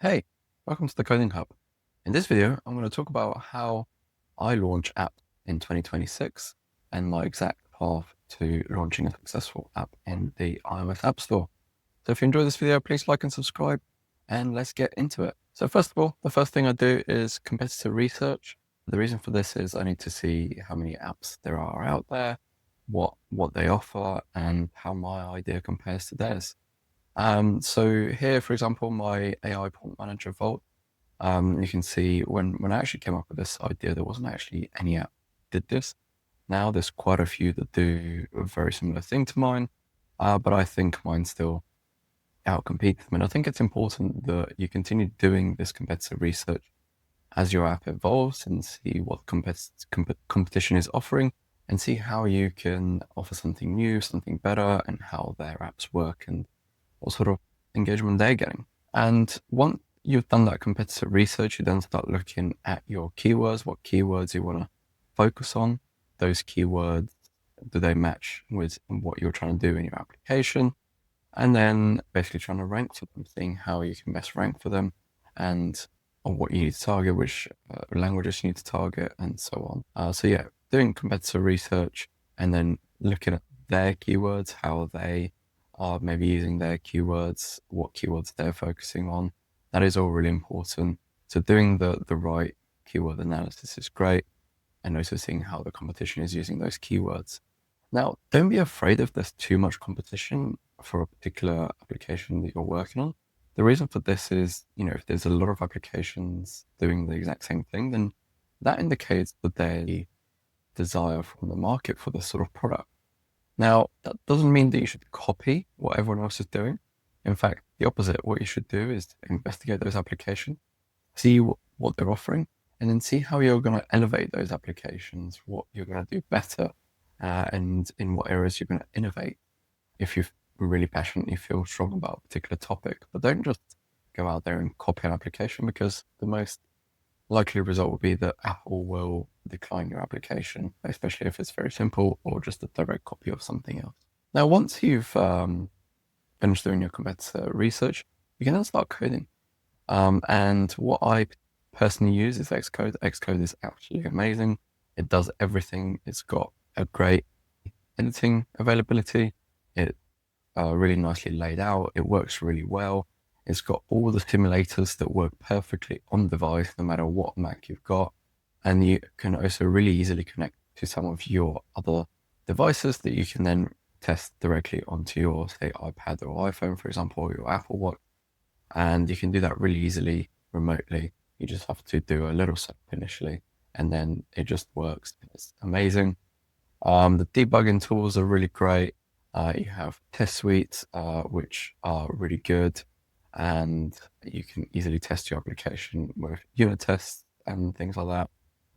Hey, welcome to the Coding Hub. In this video, I'm going to talk about how I launch apps in 2026 and my exact path to launching a successful app in the iOS App Store. So if you enjoy this video, please like and subscribe, and let's get into it. So first of all, the first thing I do is competitor research. The reason for this is I need to see how many apps there are out there, what they offer, and how my idea compares to theirs. So here, for example, my AI prompt manager Vault, you can see when I actually came up with this idea, there wasn't actually any app that did this. Now there's quite a few that do a very similar thing to mine, but I think mine still outcompete them. And I think it's important that you continue doing this competitive research as your app evolves and see what competition is offering and see how you can offer something new, something better, and how their apps work and what sort of engagement they're getting. And once you've done that competitive research, you then start looking at your keywords, what keywords you want to focus on. Those keywords, do they match with what you're trying to do in your application? And then basically trying to rank for them, seeing how you can best rank for them and what you need to target, which languages you need to target, and so on. So yeah, doing competitor research and then looking at their keywords, how they are maybe using their keywords, what keywords they're focusing on. That is all really important. So doing the right keyword analysis is great, and also seeing how the competition is using those keywords. Now, don't be afraid if there's too much competition for a particular application that you're working on. The reason for this is, if there's a lot of applications doing the exact same thing, then that indicates that there's a desire from the market for this sort of product. Now, that doesn't mean that you should copy what everyone else is doing. In fact, the opposite. What you should do is investigate those applications, see what they're offering, and then see how you're going to elevate those applications, what you're going to do better, and in what areas you're going to innovate if you really passionately feel strong about a particular topic. But don't just go out there and copy an application, because the most likely result will be that Apple will decline your application, especially if it's very simple or just a direct copy of something else. Now, once you've finished doing your competitor research, you can then start coding. And what I personally use is Xcode. Xcode is absolutely amazing. It does everything. It's got a great editing availability. It really nicely laid out. It works really well. It's got all the simulators that work perfectly on the device, no matter what Mac you've got. And you can also really easily connect to some of your other devices that you can then test directly onto your, say, iPad or iPhone, for example, or your Apple Watch. And you can do that really easily remotely. You just have to do a little setup initially, and then it just works. It's amazing. The debugging tools are really great. You have test suites, which are really good, and you can easily test your application with unit tests and things like that.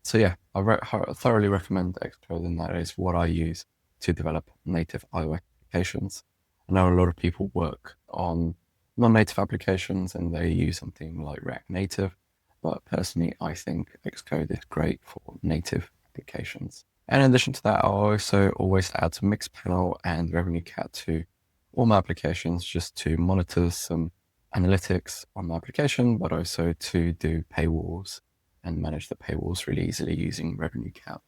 So yeah, I thoroughly recommend Xcode, and that is what I use to develop native iOS applications. I know a lot of people work on non-native applications and they use something like React Native, but personally, I think Xcode is great for native applications. And in addition to that, I also always add some Mixpanel and RevenueCat to all my applications, just to monitor some analytics on my application, but also to do paywalls and manage the paywalls really easily using RevenueCat,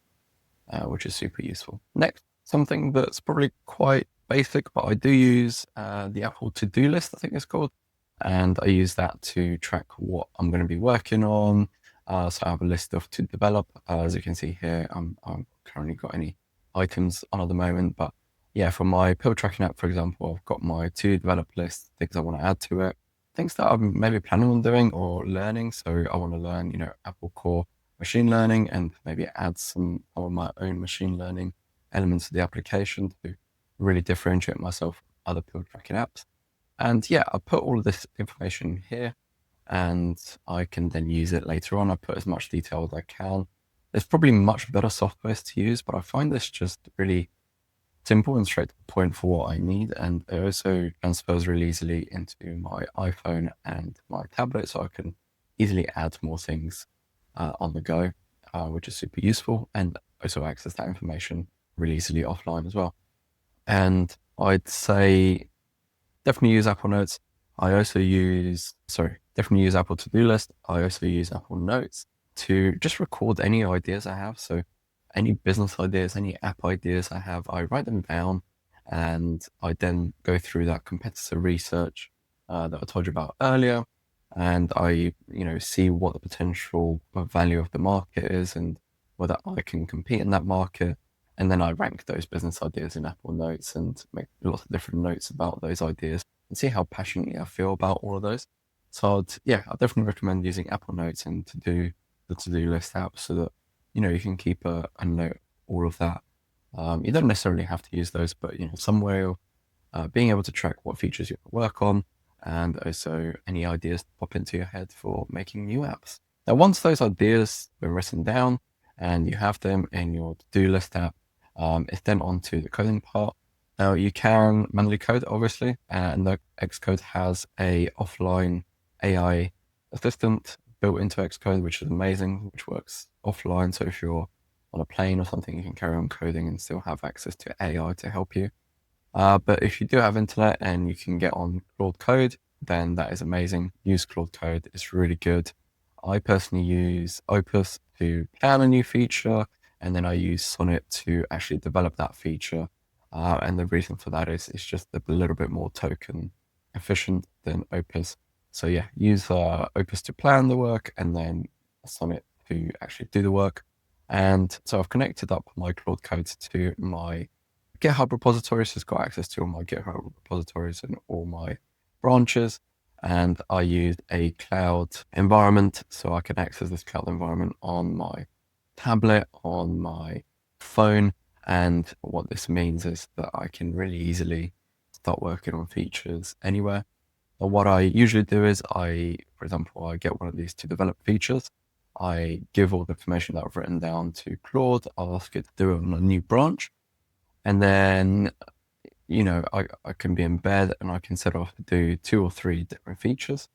which is super useful. Next, something that's probably quite basic, but I do use the Apple to-do list, I think it's called. And I use that to track what I'm going to be working on. So I have a list of to develop. As you can see here, I'm currently got any items on at the moment. But yeah, for my pill tracking app, for example, I've got my to develop list, things I want to add to it, things that I'm maybe planning on doing or learning. So I want to learn, Apple Core machine learning and maybe add some of my own machine learning elements to the application to really differentiate myself from other pill tracking apps. And yeah, I put all of this information here and I can then use it later on. I put as much detail as I can. There's probably much better softwares to use, but I find this just really simple and straight to the point for what I need. And it also transfers really easily into my iPhone and my tablet, so I can easily add more things on the go, which is super useful, and also access that information really easily offline as well. And I'd say definitely use Apple Notes. I also use, definitely use Apple To-Do List. I also use Apple Notes to just record any ideas I have. So any business ideas, any app ideas I have, I write them down, and I then go through that competitor research that I told you about earlier, and I, see what the potential value of the market is and whether I can compete in that market. And then I rank those business ideas in Apple Notes and make lots of different notes about those ideas and see how passionately I feel about all of those. So I'd definitely recommend using Apple Notes and to do the to-do list app so that, you can keep a note, all of that. You don't necessarily have to use those, but, some way of being able to track what features you work on and also any ideas pop into your head for making new apps. Now, once those ideas were written down and you have them in your to-do list app, it's then on to the coding part. Now, you can manually code, obviously, and the Xcode has a offline AI assistant built into Xcode, which is amazing, which works offline. So if you're on a plane or something, you can carry on coding and still have access to AI to help you. But if you do have internet and you can get on Claude Code, then that is amazing. Use Claude Code, it's really good. I personally use Opus to plan a new feature, and then I use Sonnet to actually develop that feature. And the reason for that is it's just a little bit more token efficient than Opus. So yeah, use Opus to plan the work and then Sonnet to actually do the work. And so I've connected up my Claude Code to my GitHub repositories, so it's got access to all my GitHub repositories and all my branches. And I used a cloud environment, so I can access this cloud environment on my tablet, on my phone. And what this means is that I can really easily start working on features anywhere. But what I usually do is for example, I get one of these to develop features. I give all the information that I've written down to Claude. I'll ask it to do it on a new branch. And then, I can be in bed and I can set off to do 2 or 3 different features.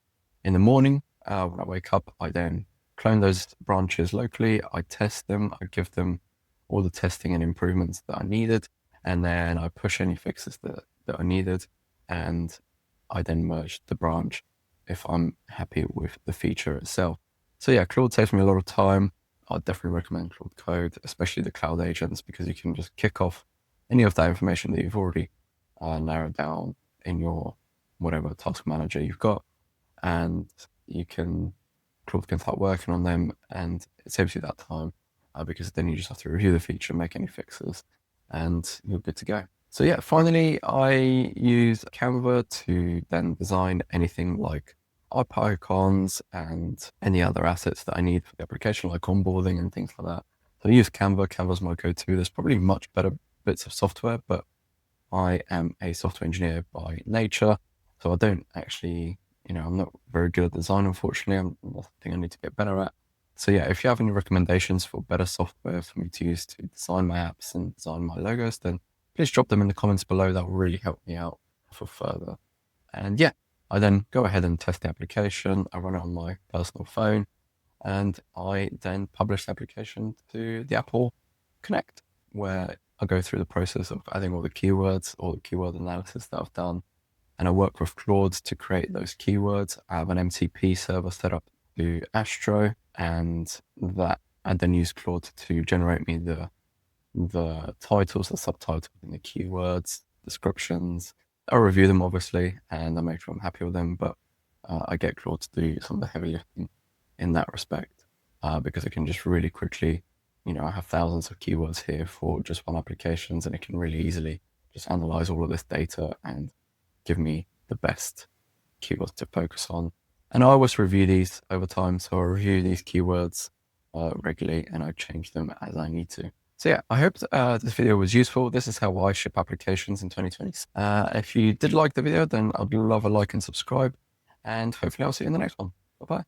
In the morning, when I wake up, I then clone those branches locally. I test them. I give them all the testing and improvements that I needed. And then I push any fixes that I needed. And I then merge the branch if I'm happy with the feature itself. So yeah, Claude saves me a lot of time. I'd definitely recommend Claude Code, especially the cloud agents, because you can just kick off any of that information that you've already narrowed down in your whatever task manager you've got, and Claude can start working on them, and it saves you that time because then you just have to review the feature, make any fixes, and you're good to go. So yeah, finally, I use Canva to then design anything like app icons and any other assets that I need for the application, like onboarding and things like that. So I use Canva. Canva's my go-to. There's probably much better bits of software, but I am a software engineer by nature, so I don't actually, I'm not very good at design, unfortunately. That's something I need to get better at. So yeah, if you have any recommendations for better software for me to use to design my apps and design my logos, then please drop them in the comments below. That will really help me out for further. And yeah, I then go ahead and test the application. I run it on my personal phone, and I then publish the application to the Apple Connect, where I go through the process of adding all the keywords, all the keyword analysis that I've done, and I work with Claude to create those keywords. I have an MCP server set up to Astro, and that I then use Claude to generate me the titles, the subtitles, and the keywords, descriptions. I review them, obviously, and I make sure I'm happy with them, but I get Claude to do some of the heavy lifting in that respect because it can just really quickly, I have thousands of keywords here for just one applications, and it can really easily just analyze all of this data and give me the best keywords to focus on. And I always review these over time. So I review these keywords regularly, and I change them as I need to. So yeah, I hope this video was useful. This is how I ship applications in 2020. If you did like the video, then I'd love a like and subscribe, and hopefully I'll see you in the next one. Bye-bye.